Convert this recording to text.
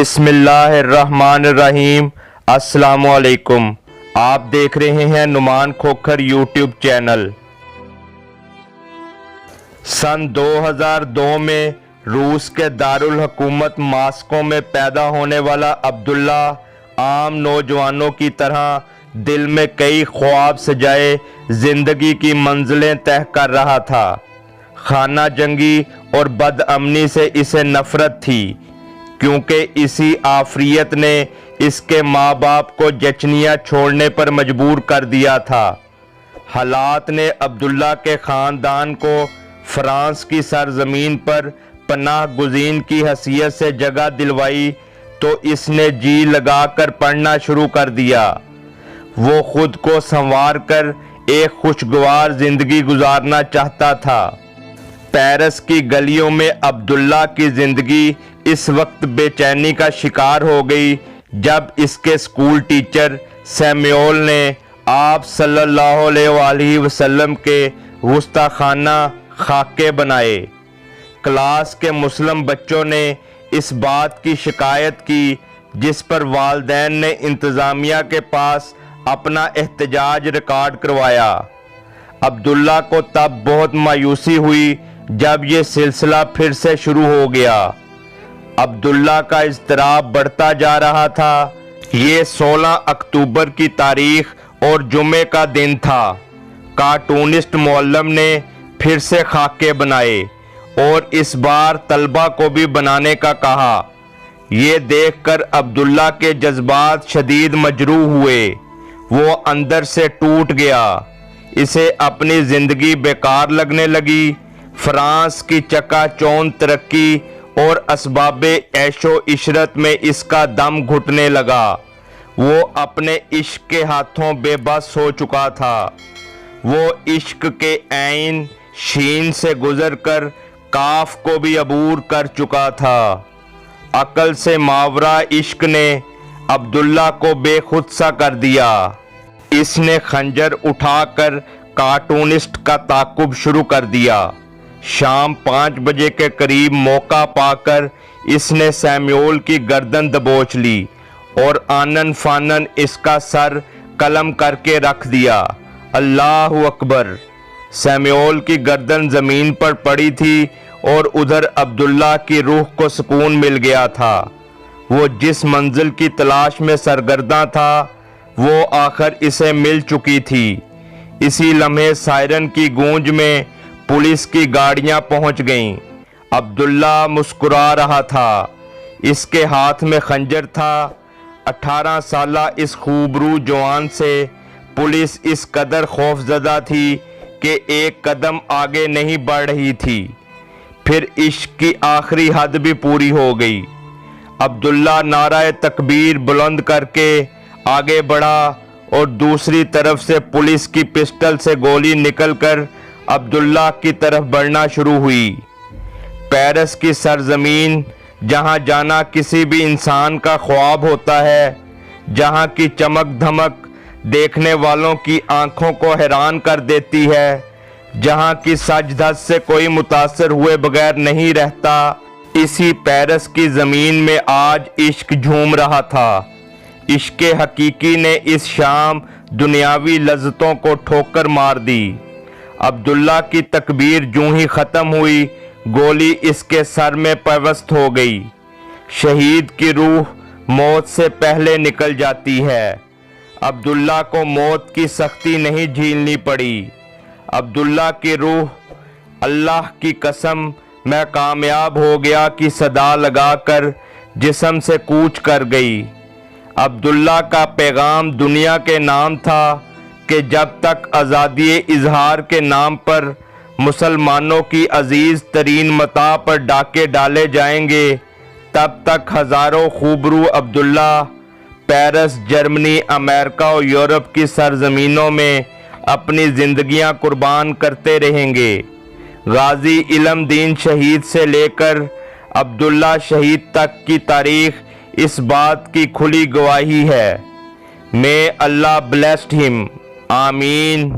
بسم اللہ الرحمن الرحیم۔ السلام علیکم، آپ دیکھ رہے ہیں نعمان کھوکھر یوٹیوب چینل۔ سن 2002 میں روس کے دارالحکومت ماسکو میں پیدا ہونے والا عبداللہ عام نوجوانوں کی طرح دل میں کئی خواب سجائے زندگی کی منزلیں طے کر رہا تھا۔ خانہ جنگی اور بد امنی سے اسے نفرت تھی، کیونکہ اسی آفریت نے اس کے ماں باپ کو چچنیا چھوڑنے پر مجبور کر دیا تھا۔ حالات نے عبداللہ کے خاندان کو فرانس کی سرزمین پر پناہ گزین کی حیثیت سے جگہ دلوائی تو اس نے جی لگا کر پڑھنا شروع کر دیا۔ وہ خود کو سنوار کر ایک خوشگوار زندگی گزارنا چاہتا تھا۔ پیرس کی گلیوں میں عبداللہ کی زندگی اس وقت بے چینی کا شکار ہو گئی جب اس کے اسکول ٹیچر سیمیول نے آپ صلی اللہ علیہ وآلہ وسلم کے گستاخانہ خاکے بنائے۔ کلاس کے مسلم بچوں نے اس بات کی شکایت کی، جس پر والدین نے انتظامیہ کے پاس اپنا احتجاج ریکارڈ کروایا۔ عبداللہ کو تب بہت مایوسی ہوئی جب یہ سلسلہ پھر سے شروع ہو گیا۔ عبداللہ کا اضطراب بڑھتا جا رہا تھا۔ یہ 16 اکتوبر کی تاریخ اور جمعے کا دن تھا۔ کارٹونسٹ معلم نے پھر سے خاکے بنائے اور اس بار طلبہ کو بھی بنانے کا کہا۔ یہ دیکھ کر عبداللہ کے جذبات شدید مجروح ہوئے۔ وہ اندر سے ٹوٹ گیا۔ اسے اپنی زندگی بیکار لگنے لگی۔ فرانس کی چکا چوند ترقی اور اسباب عیش و عشرت میں اس کا دم گھٹنے لگا۔ وہ اپنے عشق کے ہاتھوں بے بس ہو چکا تھا۔ وہ عشق کے عین شین سے گزر کر کاف کو بھی عبور کر چکا تھا۔ عقل سے ماورا عشق نے عبداللہ کو بے خود سا کر دیا۔ اس نے خنجر اٹھا کر کارٹونسٹ کا تعاقب شروع کر دیا۔ شام 5 بجے کے قریب موقع پا کر اس نے سیمیول کی گردن دبوچ لی اور آنن فانن اس کا سر قلم کر کے رکھ دیا۔ اللہ اکبر! سیمیول کی گردن زمین پر پڑی تھی اور ادھر عبداللہ کی روح کو سکون مل گیا تھا۔ وہ جس منزل کی تلاش میں سرگرداں تھا وہ آخر اسے مل چکی تھی۔ اسی لمحے سائرن کی گونج میں پولیس کی گاڑیاں پہنچ گئیں۔ عبداللہ مسکرا رہا تھا۔ اس کے ہاتھ میں خنجر تھا۔ 18 سالہ اس خوبرو جوان سے پولیس اس قدر خوفزدہ تھی کہ ایک قدم آگے نہیں بڑھ رہی تھی۔ پھر عشق کی آخری حد بھی پوری ہو گئی۔ عبداللہ نعرہ تکبیر بلند کر کے آگے بڑھا اور دوسری طرف سے پولیس کی پسٹل سے گولی نکل کر عبداللہ کی طرف بڑھنا شروع ہوئی۔ پیرس کی سرزمین، جہاں جانا کسی بھی انسان کا خواب ہوتا ہے، جہاں کی چمک دھمک دیکھنے والوں کی آنکھوں کو حیران کر دیتی ہے، جہاں کی سج دھج سے کوئی متاثر ہوئے بغیر نہیں رہتا، اسی پیرس کی زمین میں آج عشق جھوم رہا تھا۔ عشق حقیقی نے اس شام دنیاوی لذتوں کو ٹھوکر مار دی۔ عبداللہ کی تکبیر جوں ہی ختم ہوئی، گولی اس کے سر میں پیوست ہو گئی۔ شہید کی روح موت سے پہلے نکل جاتی ہے۔ عبداللہ کو موت کی سختی نہیں جھیلنی پڑی۔ عبداللہ کی روح اللہ کی قسم میں کامیاب ہو گیا کی صدا لگا کر جسم سے کوچ کر گئی۔ عبداللہ کا پیغام دنیا کے نام تھا کہ جب تک آزادی اظہار کے نام پر مسلمانوں کی عزیز ترین متاع پر ڈاکے ڈالے جائیں گے، تب تک ہزاروں خوبرو عبداللہ پیرس، جرمنی، امریکہ اور یورپ کی سرزمینوں میں اپنی زندگیاں قربان کرتے رہیں گے۔ غازی علم دین شہید سے لے کر عبداللہ شہید تک کی تاریخ اس بات کی کھلی گواہی ہے۔ May Allah bless him. آمین۔